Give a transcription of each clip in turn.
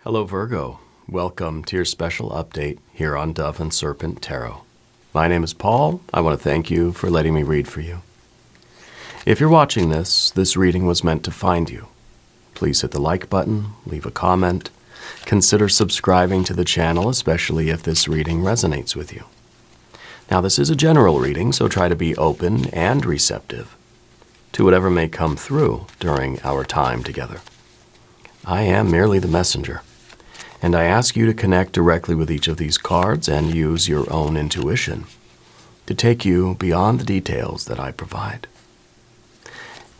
Hello Virgo, welcome to your special update here on Dove and Serpent Tarot. My name is Paul. I want to thank you for letting me read for you. If you're watching this reading was meant to find you. Please hit the like button, leave a comment, consider subscribing to the channel, especially if this reading resonates with you. Now this is a general reading, so try to be open and receptive to whatever may come through during our time together. I am merely the messenger. And I ask you to connect directly with each of these cards and use your own intuition to take you beyond the details that I provide.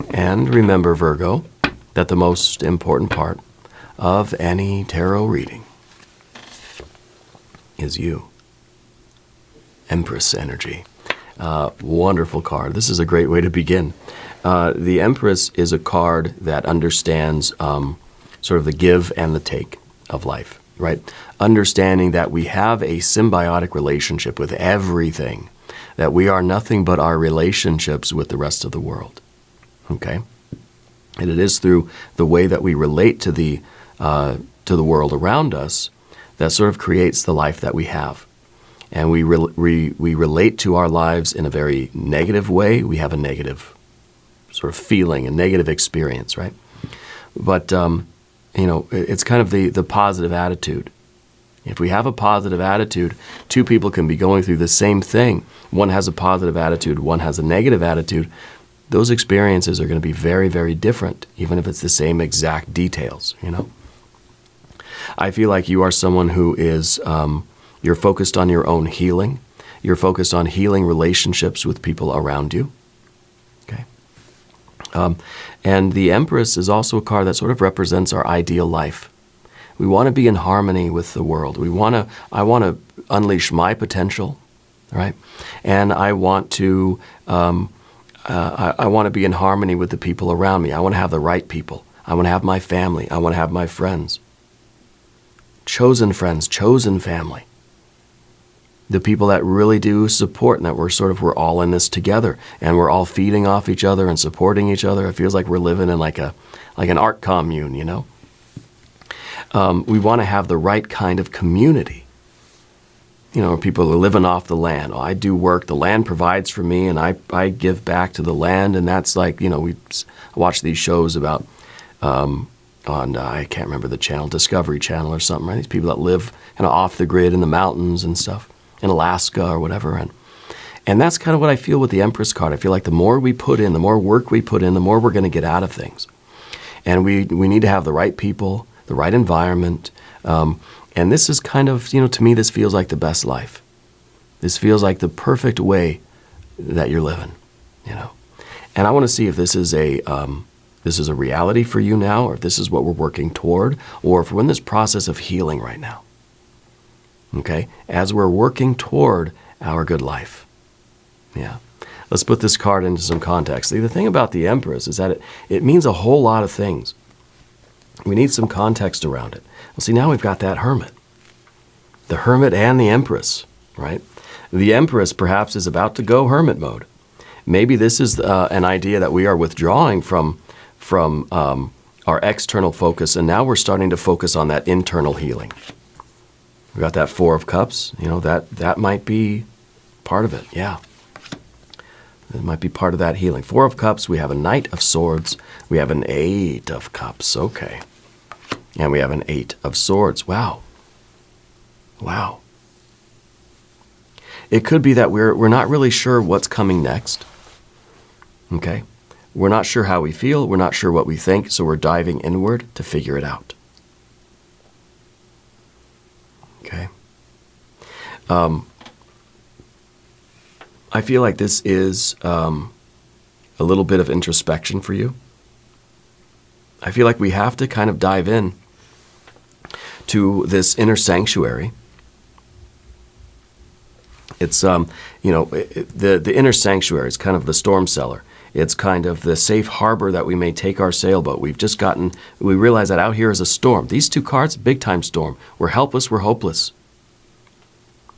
And remember, Virgo, that the most important part of any tarot reading is you. Empress energy. Wonderful card. This is a great way to begin. The Empress is a card that understands sort of the give and the take of life, right? Understanding that we have a symbiotic relationship with everything, that we are nothing but our relationships with the rest of the world, okay? And it is through the way that we relate to the world around us that sort of creates the life that we have. And we relate to our lives in a very negative way. We have a negative sort of feeling, a negative experience, right? But it's kind of the positive attitude. If we have a positive attitude, two people can be going through the same thing. One has a positive attitude, one has a negative attitude. Those experiences are going to be very, very different, even if it's the same exact details, I feel like you are someone who is, you're focused on your own healing. You're focused on healing relationships with people around you. Okay. And the Empress is also a card that sort of represents our ideal life. We want to be in harmony with the world. I want to unleash my potential, right? And I want to be in harmony with the people around me. I want to have the right people. I want to have my family. I want to have my friends. Chosen friends, chosen family. The people that really do support and that we're all in this together and we're all feeding off each other and supporting each other. It feels like we're living in like an art commune, We want to have the right kind of community. People are living off the land. I do work, the land provides for me, and I give back to the land. And that's like, we watch these shows about, on, I can't remember the channel, Discovery Channel or something, right? These people that live off the grid in the mountains and stuff. In Alaska or whatever. And that's kind of what I feel with the Empress card. I feel like the more we put in, the more work we put in, the more we're going to get out of things. And we need to have the right people, the right environment. And this is kind of, to me, this feels like the best life. This feels like the perfect way that you're living, And I want to see if this is a reality for you now, or if this is what we're working toward, or if we're in this process of healing right now. Okay, as we're working toward our good life. Yeah. Let's put this card into some context. See, the thing about the Empress is that it means a whole lot of things. We need some context around it. Well, see, now we've got that Hermit. The Hermit and the Empress, right? The Empress perhaps is about to go Hermit mode. Maybe this is an idea that we are withdrawing from our external focus, and now we're starting to focus on that internal healing. We got that Four of Cups, that might be part of it, yeah. It might be part of that healing. Four of Cups, we have a Knight of Swords, we have an Eight of Cups, okay. And we have an Eight of Swords, wow. Wow. It could be that we're not really sure what's coming next, okay. We're not sure how we feel, we're not sure what we think, so we're diving inward to figure it out. Okay. I feel like this is a little bit of introspection for you. I feel like we have to kind of dive in to this inner sanctuary. It's, the inner sanctuary is kind of the storm cellar. It's kind of the safe harbor that we may take our sailboat. We realize that out here is a storm. These two cards, big time storm. We're helpless, we're hopeless.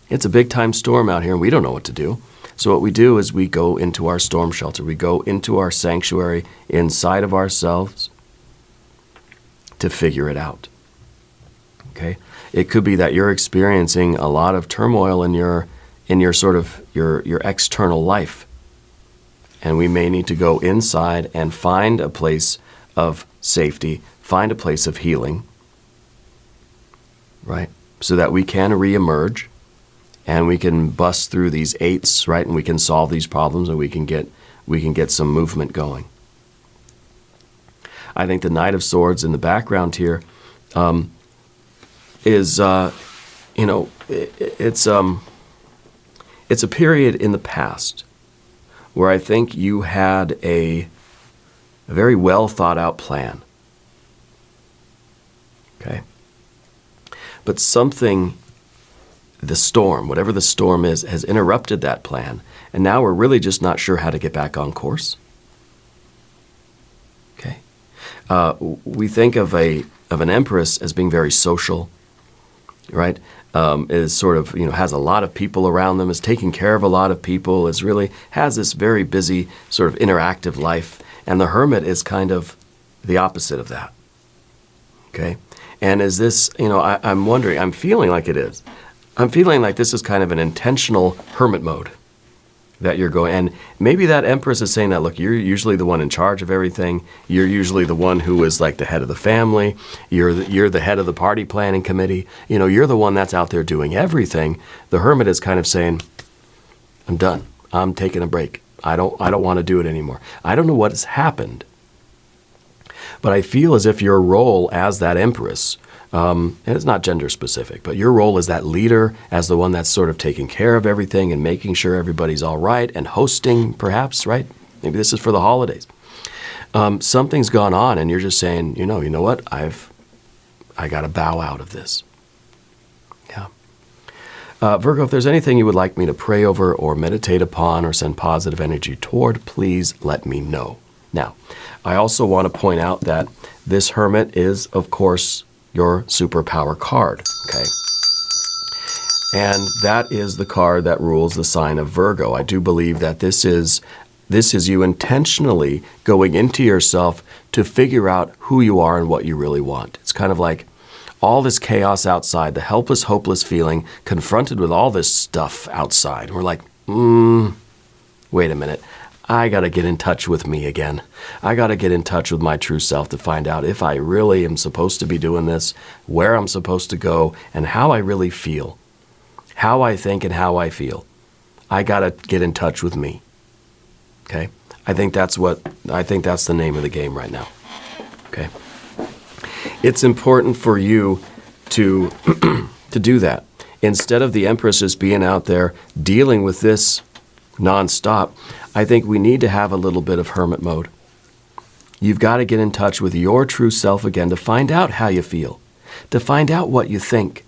It's a big time storm out here and we don't know what to do. So what we do is we go into our storm shelter. We go into our sanctuary inside of ourselves to figure it out. Okay? It could be that you're experiencing a lot of turmoil in your sort of your external life. And we may need to go inside and find a place of safety, find a place of healing, right? So that we can reemerge and we can bust through these eights, right? And we can solve these problems and we can get some movement going. I think the Knight of Swords in the background here is, it's a period in the past where I think you had a very well thought out plan. Okay? But something, the storm, whatever the storm is, has interrupted that plan. And now we're really just not sure how to get back on course. Okay? We think of an empress as being very social, right? Is sort of, has a lot of people around them, is taking care of a lot of people, has this very busy sort of interactive life. And the Hermit is kind of the opposite of that. Okay? And is this, I'm wondering, I'm feeling like it is. I'm feeling like this is kind of an intentional hermit mode that you're going. And maybe that empress is saying that, look, you're usually the one in charge of everything. You're usually the one who is like the head of the family. You're the head of the party planning committee. You're the one that's out there doing everything. The Hermit is kind of saying, I'm done. I'm taking a break. I don't want to do it anymore. I don't know what has happened, but I feel as if your role as that empress, and it's not gender specific, but your role as that leader, as the one that's sort of taking care of everything and making sure everybody's all right and hosting perhaps, right? Maybe this is for the holidays. Something's gone on and you're just saying, you know what? I got to bow out of this. Yeah. Virgo, if there's anything you would like me to pray over or meditate upon or send positive energy toward, please let me know. Now, I also want to point out that this Hermit is, of course, your superpower card, okay? And that is the card that rules the sign of Virgo. I do believe that this is you intentionally going into yourself to figure out who you are and what you really want. It's kind of like all this chaos outside, the helpless, hopeless feeling, confronted with all this stuff outside. We're like, wait a minute. I got to get in touch with me again. I got to get in touch with my true self to find out if I really am supposed to be doing this, where I'm supposed to go, and how I really feel. How I think and how I feel. I got to get in touch with me. Okay? I think that's the name of the game right now. Okay? It's important for you to to do that. Instead of the Empress just being out there dealing with this nonstop, I think we need to have a little bit of hermit mode. You've got to get in touch with your true self again to find out how you feel, to find out what you think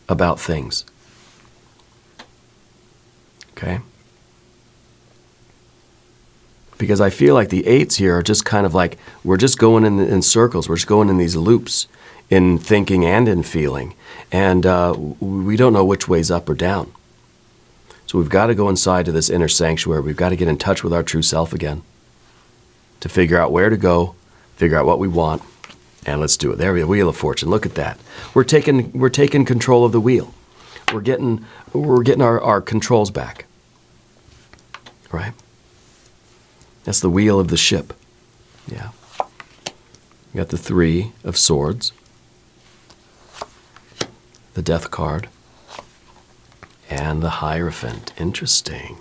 about things. Okay? Because I feel like the eights here are just kind of like, we're just going in circles. We're just going in these loops in thinking and in feeling. And we don't know which way's up or down. So we've got to go inside to this inner sanctuary. We've got to get in touch with our true self again to figure out where to go, figure out what we want, and let's do it. There we go, Wheel of Fortune. Look at that. We're taking control of the wheel. We're getting our controls back. Right? That's the wheel of the ship. Yeah. We got the Three of Swords, the Death card, and the Hierophant. Interesting.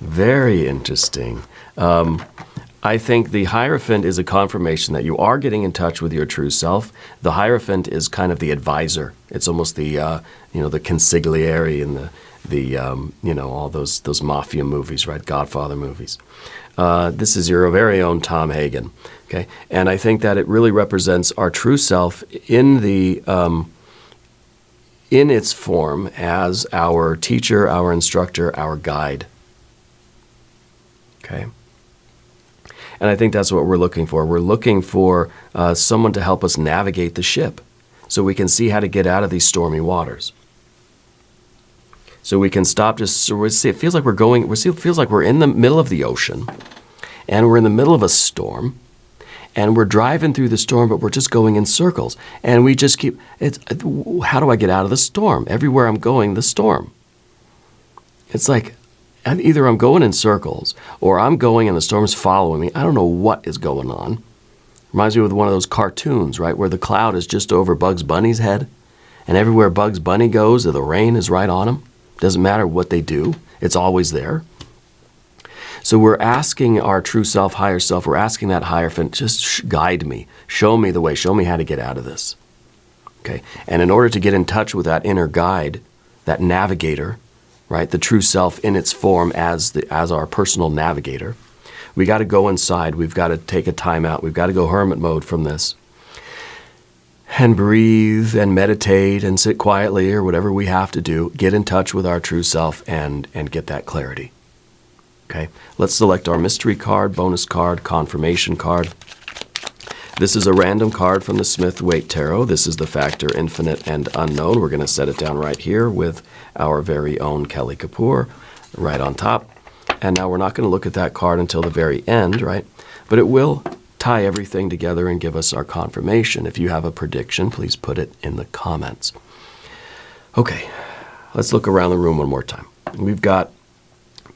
Very interesting. I think the Hierophant is a confirmation that you are getting in touch with your true self. The Hierophant is kind of the advisor. It's almost the the consigliere and the all those mafia movies, right? Godfather movies. This is your very own Tom Hagen. Okay, and I think that it really represents our true self in its form as our teacher, our instructor, our guide. Okay. And I think that's what we're looking for. We're looking for someone to help us navigate the ship so we can see how to get out of these stormy waters. So we can stop it feels like we're in the middle of the ocean and we're in the middle of a storm and we're driving through the storm, but we're just going in circles. And we just keep, how do I get out of the storm? Everywhere I'm going, the storm. It's like, and either I'm going in circles, or I'm going and the storm's following me. I don't know what is going on. Reminds me of one of those cartoons, right, where the cloud is just over Bugs Bunny's head, and everywhere Bugs Bunny goes, the rain is right on him. Doesn't matter what they do. It's always there. So we're asking our true self, higher self, we're asking that Hierophant, just guide me, show me the way, show me how to get out of this. Okay? And in order to get in touch with that inner guide, that navigator, right, the true self in its form as our personal navigator, we got to go inside. We've got to take a time out. We've got to go hermit mode from this and breathe and meditate and sit quietly or whatever we have to do, get in touch with our true self and get that clarity. Okay, let's select our mystery card, bonus card, confirmation card. This is a random card from the Smith-Waite Tarot. This is the factor infinite and unknown. We're going to set it down right here with our very own Kelly Kapoor right on top. And now we're not going to look at that card until the very end, right? But it will tie everything together and give us our confirmation. If you have a prediction, please put it in the comments. Okay, let's look around the room one more time. We've got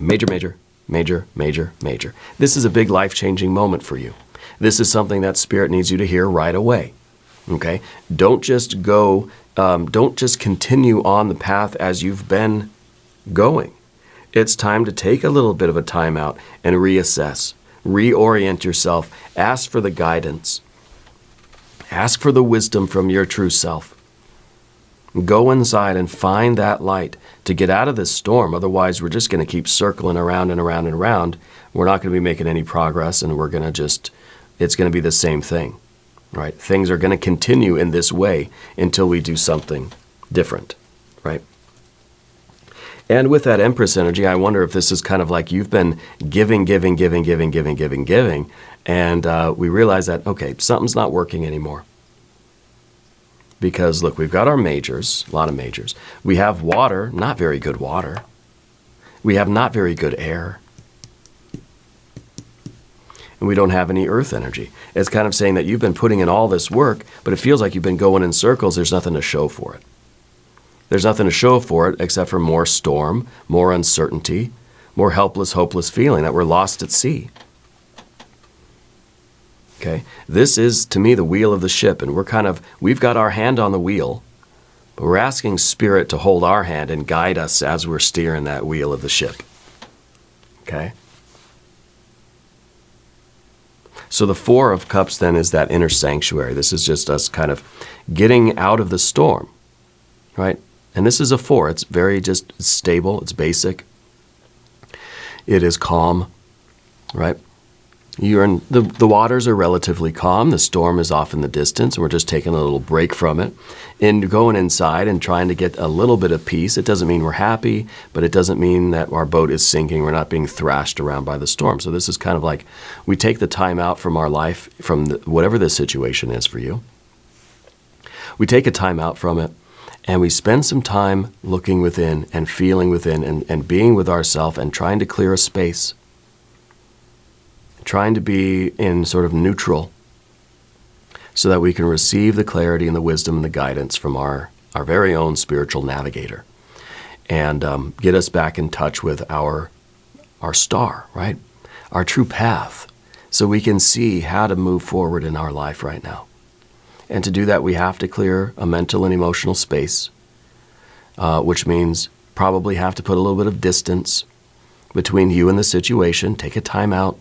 major, major, major, major, major. This is a big life-changing moment for you. This is something that Spirit needs you to hear right away. Okay? Don't just go, don't just continue on the path as you've been going. It's time to take a little bit of a time out and reassess, reorient yourself, ask for the guidance, ask for the wisdom from your true self. Go inside and find that light to get out of this storm. Otherwise, we're just going to keep circling around and around and around. We're not going to be making any progress, and we're going to just, it's going to be the same thing, right? Things are going to continue in this way until we do something different, right? And with that Empress energy, I wonder if this is kind of like you've been giving, and we realize that, okay, something's not working anymore. Because, look, we've got our majors, a lot of majors. We have water, not very good water. We have not very good air. And we don't have any earth energy. It's kind of saying that you've been putting in all this work, but it feels like you've been going in circles. There's nothing to show for it. There's nothing to show for it except for more storm, more uncertainty, more helpless, hopeless feeling that we're lost at sea. Okay, this is, to me, the wheel of the ship, and we've got our hand on the wheel, but we're asking Spirit to hold our hand and guide us as we're steering that wheel of the ship. Okay? So the Four of Cups, then, is that inner sanctuary. This is just us kind of getting out of the storm, right? And this is a four. It's very just stable. It's basic. It is calm, right? The waters are relatively calm. The storm is off in the distance, and we're just taking a little break from it and going inside and trying to get a little bit of peace. It doesn't mean we're happy, but it doesn't mean that our boat is sinking. We're not being thrashed around by the storm. So this is kind of like we take the time out from our life, from whatever this situation is for you. We take a time out from it, and we spend some time looking within and feeling within and being with ourselves and trying to clear a space. Trying to be in sort of neutral so that we can receive the clarity and the wisdom and the guidance from our very own spiritual navigator and get us back in touch with our star, right? Our true path, so we can see how to move forward in our life right now. And to do that, we have to clear a mental and emotional space, which means probably have to put a little bit of distance between you and the situation. Take a time out.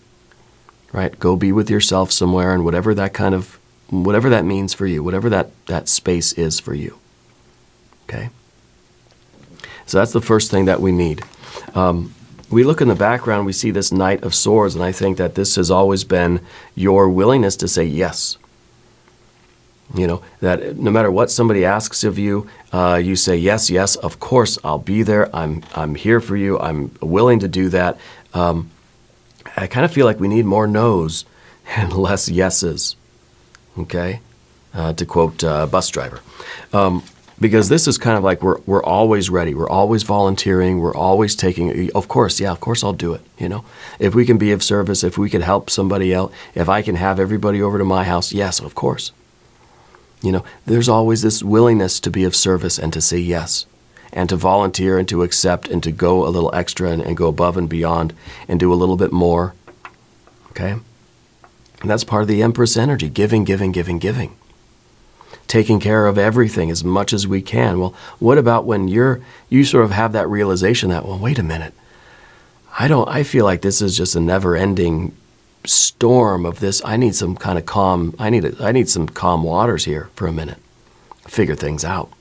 Right? Go be with yourself somewhere, and whatever that means for you, whatever that space is for you. Okay? So that's the first thing that we need. We look in the background, we see this Knight of Swords, and I think that this has always been your willingness to say yes. You know, that no matter what somebody asks of you, you say, yes, yes, of course, I'll be there. I'm here for you. I'm willing to do that. I kind of feel like we need more no's and less yeses, okay? To quote Bus Driver. Because this is kind of like we're always ready. We're always volunteering. We're always taking, of course, I'll do it. If we can be of service, if we can help somebody else, if I can have everybody over to my house, yes, of course. There's always this willingness to be of service and to say yes, and to volunteer and to accept and to go a little extra and go above and beyond and do a little bit more. Okay? And that's part of the Empress energy, giving, giving, giving, giving. Taking care of everything as much as we can. Well, what about when you sort of have that realization that, well, wait a minute, I feel like this is just a never-ending storm of this. I need some kind of calm. I need some calm waters here for a minute. Figure things out,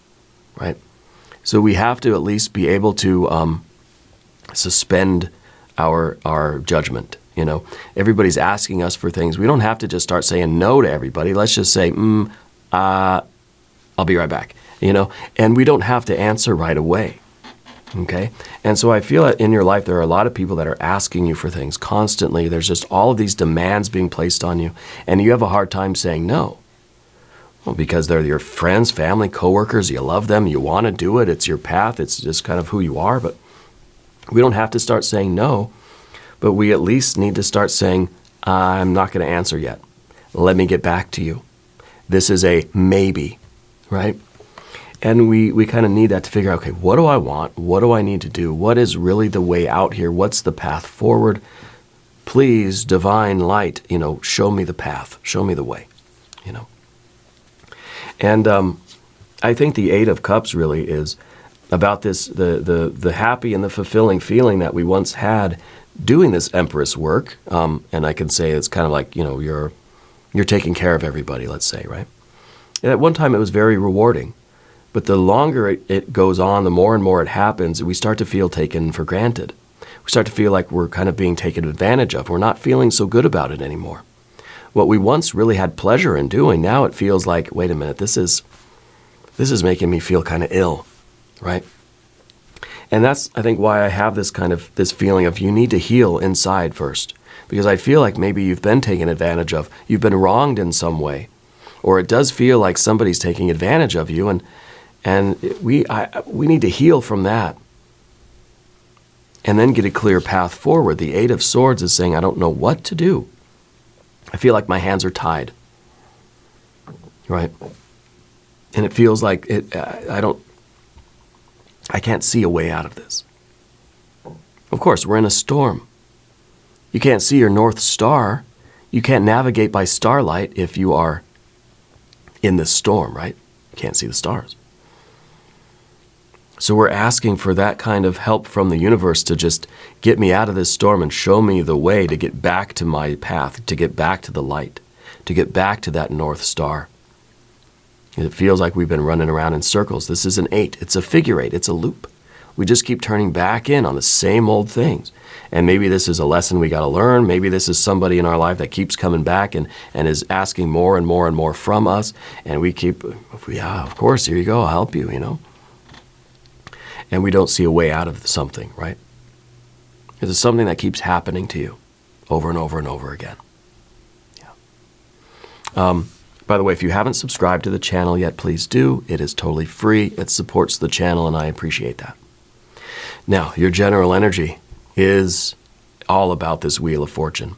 right? So we have to at least be able to suspend our judgment. Everybody's asking us for things. We don't have to just start saying no to everybody. Let's just say, I'll be right back, and we don't have to answer right away, okay? And so I feel that in your life there are a lot of people that are asking you for things constantly. There's just all of these demands being placed on you, and you have a hard time saying no. Well, because they're your friends, family, coworkers, you love them, you want to do it, it's your path, it's just kind of who you are, but we don't have to start saying no, but we at least need to start saying, I'm not going to answer yet. Let me get back to you. This is a maybe, right? And we kind of need that to figure out, okay, what do I want? What do I need to do? What is really the way out here? What's the path forward? Please, divine light, show me the path. Show me the way, And I think the Eight of Cups really is about this, the happy and the fulfilling feeling that we once had doing this Empress work. And I can say it's kind of like, you're taking care of everybody, let's say, right? And at one time it was very rewarding, but the longer it goes on, the more and more it happens, we start to feel taken for granted. We start to feel like we're kind of being taken advantage of. We're not feeling so good about it anymore. What we once really had pleasure in doing, now it feels like, wait a minute, this is making me feel kind of ill, right? And that's, I think, why I have this feeling of you need to heal inside first. Because I feel like maybe you've been taken advantage of, you've been wronged in some way, or it does feel like somebody's taking advantage of you, and we need to heal from that, and then get a clear path forward. The Eight of Swords is saying, I don't know what to do. I feel like my hands are tied, right? And it feels like I can't see a way out of this. Of course, we're in a storm. You can't see your North Star. You can't navigate by starlight if you are in this storm, right? You can't see the stars. So we're asking for that kind of help from the universe to just get me out of this storm and show me the way to get back to my path, to get back to the light, to get back to that North Star. It feels like we've been running around in circles. This is an 8. It's a figure 8. It's a loop. We just keep turning back in on the same old things. And maybe this is a lesson we got to learn. Maybe this is somebody in our life that keeps coming back and is asking more and more and more from us. And we keep, yeah, of course, here you go, I'll help you, And we don't see a way out of something, right? This is something that keeps happening to you over and over and over again. Yeah. By the way, if you haven't subscribed to the channel yet, please do. It is totally free. It supports the channel, and I appreciate that. Now, your general energy is all about this Wheel of Fortune.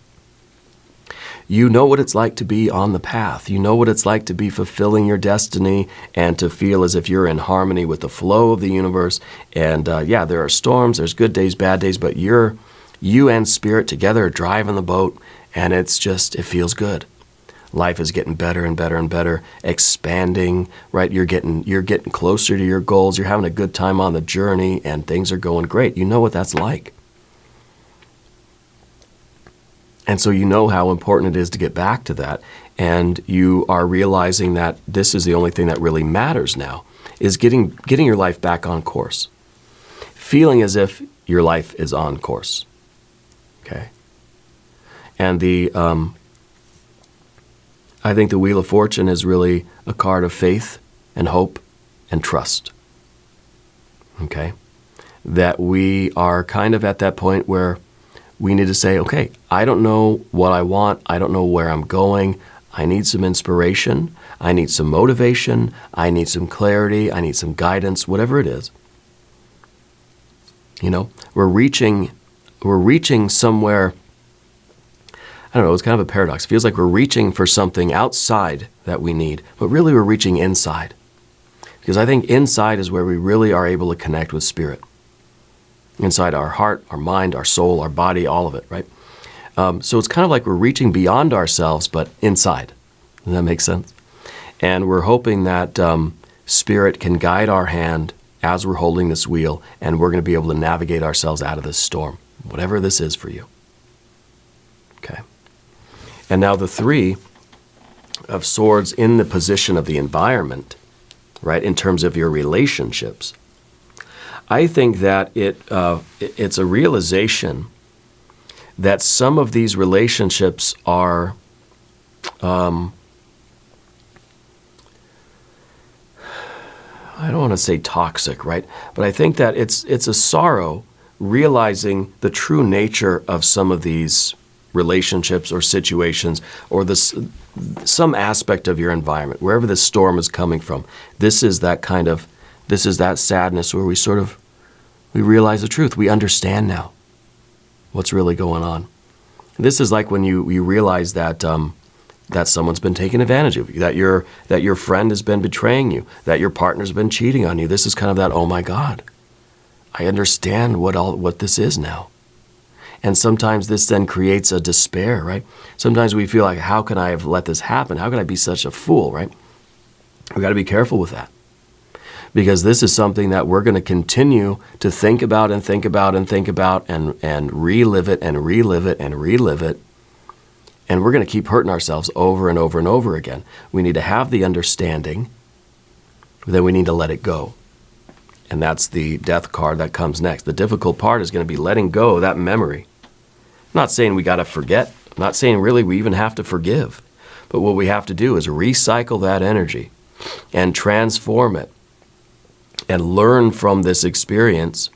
You know what it's like to be on the path. You know what it's like to be fulfilling your destiny and to feel as if you're in harmony with the flow of the universe. And yeah, there are storms, there's good days, bad days, but you and Spirit together are driving the boat, and it feels good. Life is getting better and better and better, expanding, right? You're getting closer to your goals. You're having a good time on the journey, and things are going great. You know what that's like. And so you know how important it is to get back to that, and you are realizing that this is the only thing that really matters now, is getting your life back on course. Feeling as if your life is on course, okay? And I think the Wheel of Fortune is really a card of faith and hope and trust, okay? That we are kind of at that point where we need to say, okay, I don't know what I want. I don't know where I'm going. I need some inspiration. I need some motivation. I need some clarity. I need some guidance, whatever it is. You know, we're reaching somewhere. I don't know, it's kind of a paradox. It feels like we're reaching for something outside that we need, but really we're reaching inside. Because I think inside is where we really are able to connect with spirit. Inside our heart, our mind, our soul, our body, all of it, right? So it's kind of like we're reaching beyond ourselves, but inside. Does that make sense? And we're hoping that spirit can guide our hand as we're holding this wheel, and we're going to be able to navigate ourselves out of this storm, whatever this is for you. Okay. And now the Three of Swords in the position of the environment, right, in terms of your relationships. I think that it's a realization that some of these relationships are I don't want to say toxic, right? But I think that it's a sorrow realizing the true nature of some of these relationships or situations or some aspect of your environment, wherever this storm is coming from. This is that sadness where we realize the truth. We understand now what's really going on. This is like when you realize that that someone's been taking advantage of you, that your friend has been betraying you, that your partner's been cheating on you. This is kind of that, oh my God, I understand what this is now. And sometimes this then creates a despair, right? Sometimes we feel like, how can I have let this happen? How can I be such a fool, right? We've got to be careful with that. Because this is something that we're going to continue to think about and think about and think about and relive it and relive it and relive it. And we're going to keep hurting ourselves over and over and over again. We need to have the understanding, then we need to let it go. And that's the death card that comes next. The difficult part is going to be letting go of that memory. I'm not saying we got to forget. I'm not saying really we even have to forgive. But what we have to do is recycle that energy and transform it and learn from this experience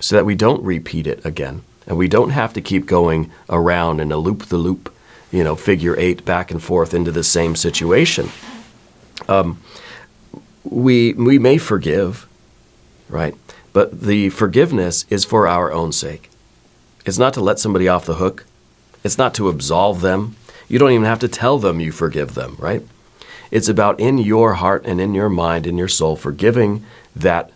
so that we don't repeat it again. And we don't have to keep going around in a loop-the-loop, figure eight back and forth into the same situation. We may forgive, right? But the forgiveness is for our own sake. It's not to let somebody off the hook. It's not to absolve them. You don't even have to tell them you forgive them, right? It's about in your heart and in your mind, in your soul, forgiving that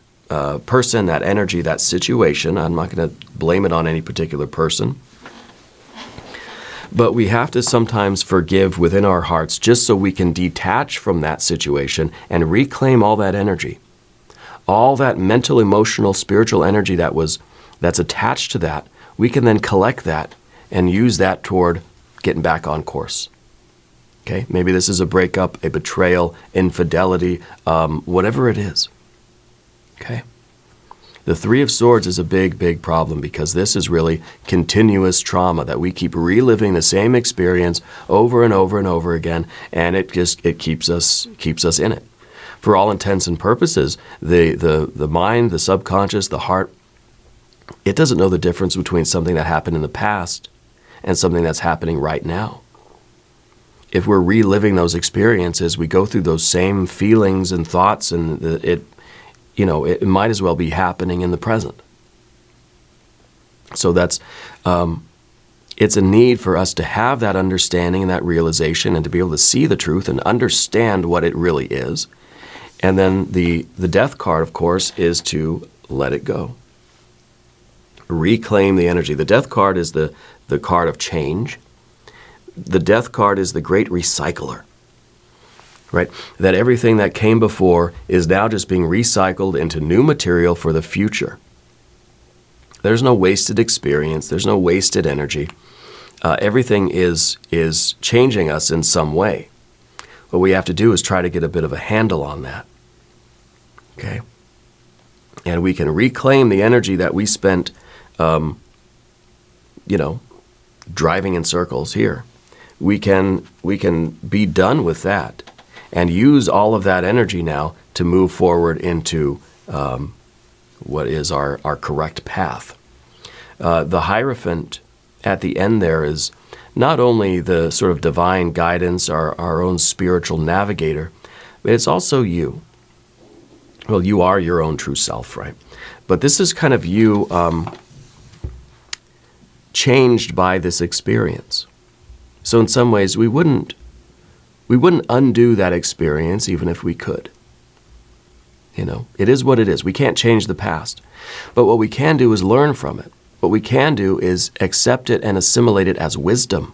person, that energy, that situation. I'm not going to blame it on any particular person. But we have to sometimes forgive within our hearts just so we can detach from that situation and reclaim all that energy. All that mental, emotional, spiritual energy that's attached to that, we can then collect that and use that toward getting back on course. Okay? Maybe this is a breakup, a betrayal, infidelity, whatever it is. Okay? The Three of Swords is a big, big problem because this is really continuous trauma that we keep reliving the same experience over and over and over again, and it keeps us in it. For all intents and purposes, the mind, the subconscious, the heart, it doesn't know the difference between something that happened in the past and something that's happening right now. If we're reliving those experiences, we go through those same feelings and thoughts, and it might as well be happening in the present. So that's, it's a need for us to have that understanding and that realization and to be able to see the truth and understand what it really is. And then the death card, of course, is to let it go. Reclaim the energy. The death card is the card of change. The death card is the great recycler. Right? That everything that came before is now just being recycled into new material for the future. There's no wasted experience. There's no wasted energy. Everything is changing us in some way. What we have to do is try to get a bit of a handle on that. Okay? And we can reclaim the energy that we spent, driving in circles here. We can be done with that and use all of that energy now to move forward into what is our correct path. The Hierophant at the end there is not only the sort of divine guidance, our own spiritual navigator, but it's also you. Well, you are your own true self, right? But this is kind of you changed by this experience. So in some ways, we wouldn't undo that experience even if we could. You know, it is what it is. We can't change the past. But what we can do is learn from it. What we can do is accept it and assimilate it as wisdom.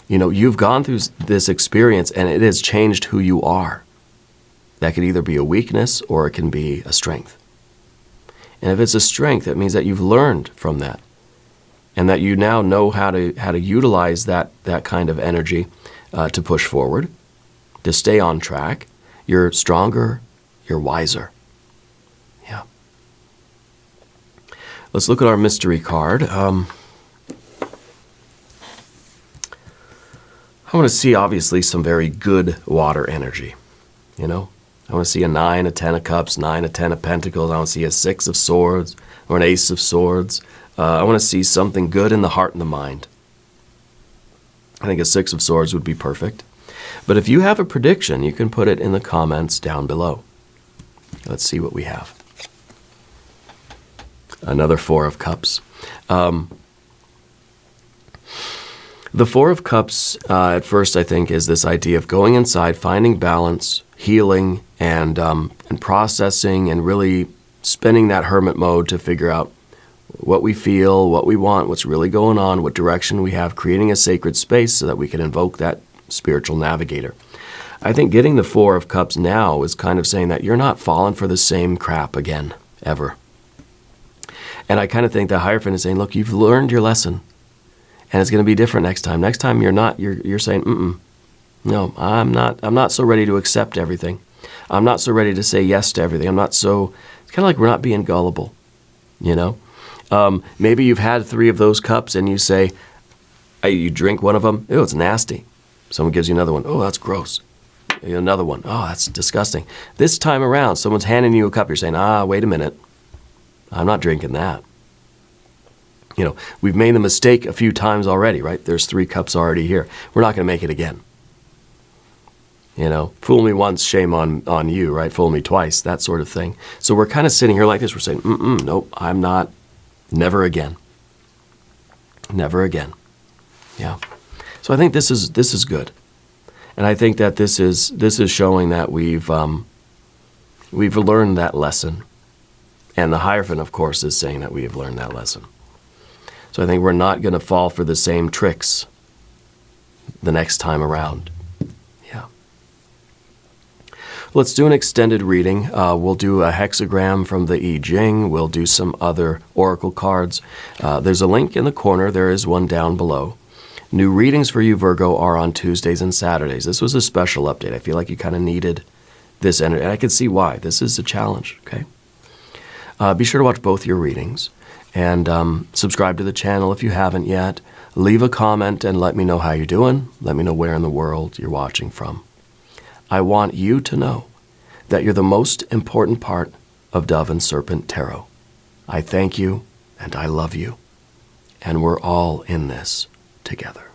You know, you've gone through this experience and it has changed who you are. That could either be a weakness or it can be a strength. And if it's a strength, it means that you've learned from that and that you now know how to utilize that kind of energy to push forward, to stay on track. You're stronger, you're wiser. Yeah. Let's look at our mystery card. I want to see, obviously, some very good water energy. You know, I want to see a 9, a 10 of cups, 9, a 10 of pentacles. I want to see a 6 of swords or an ace of swords. I want to see something good in the heart and the mind. I think a 6 of swords would be perfect. But if you have a prediction, you can put it in the comments down below. Let's see what we have. Another 4 of cups. The 4 of cups, at first, I think, is this idea of going inside, finding balance, healing, and processing, and really spending that hermit mode to figure out what we feel, what we want, what's really going on, what direction we have, creating a sacred space so that we can invoke that spiritual navigator. I think getting the 4 of cups now is kind of saying that you're not falling for the same crap again, ever. And I kind of think the Hierophant is saying, look, you've learned your lesson. And it's going to be different next time. Next time you're saying, no, I'm not so ready to accept everything. I'm not so ready to say yes to everything. It's kind of like we're not being gullible, you know? Maybe you've had 3 of those cups and you say, you drink one of them, ew, it's nasty. Someone gives you another one, oh, that's gross. Another one, oh, that's disgusting. This time around, someone's handing you a cup, you're saying, wait a minute, I'm not drinking that. You know, we've made the mistake a few times already, right? There's 3 cups already here. We're not going to make it again. You know, fool me once, shame on you, right? Fool me twice, that sort of thing. So we're kind of sitting here like this. We're saying, nope, I'm not, never again. Never again. Yeah. So I think this is good. And I think that this is showing that we've learned that lesson. And the Hierophant, of course, is saying that we have learned that lesson. So I think we're not going to fall for the same tricks the next time around. Yeah. Let's do an extended reading. We'll do a hexagram from the Jing. We'll do some other oracle cards. There's a link in the corner. There is one down below. New readings for you, Virgo, are on Tuesdays and Saturdays. This was a special update. I feel like you kind of needed this energy. And I can see why. This is a challenge, okay? Be sure to watch both your readings. And subscribe to the channel if you haven't yet. Leave a comment and let me know how you're doing. Let me know where in the world you're watching from. I want you to know that you're the most important part of Dove and Serpent Tarot. I thank you and I love you. And we're all in this together.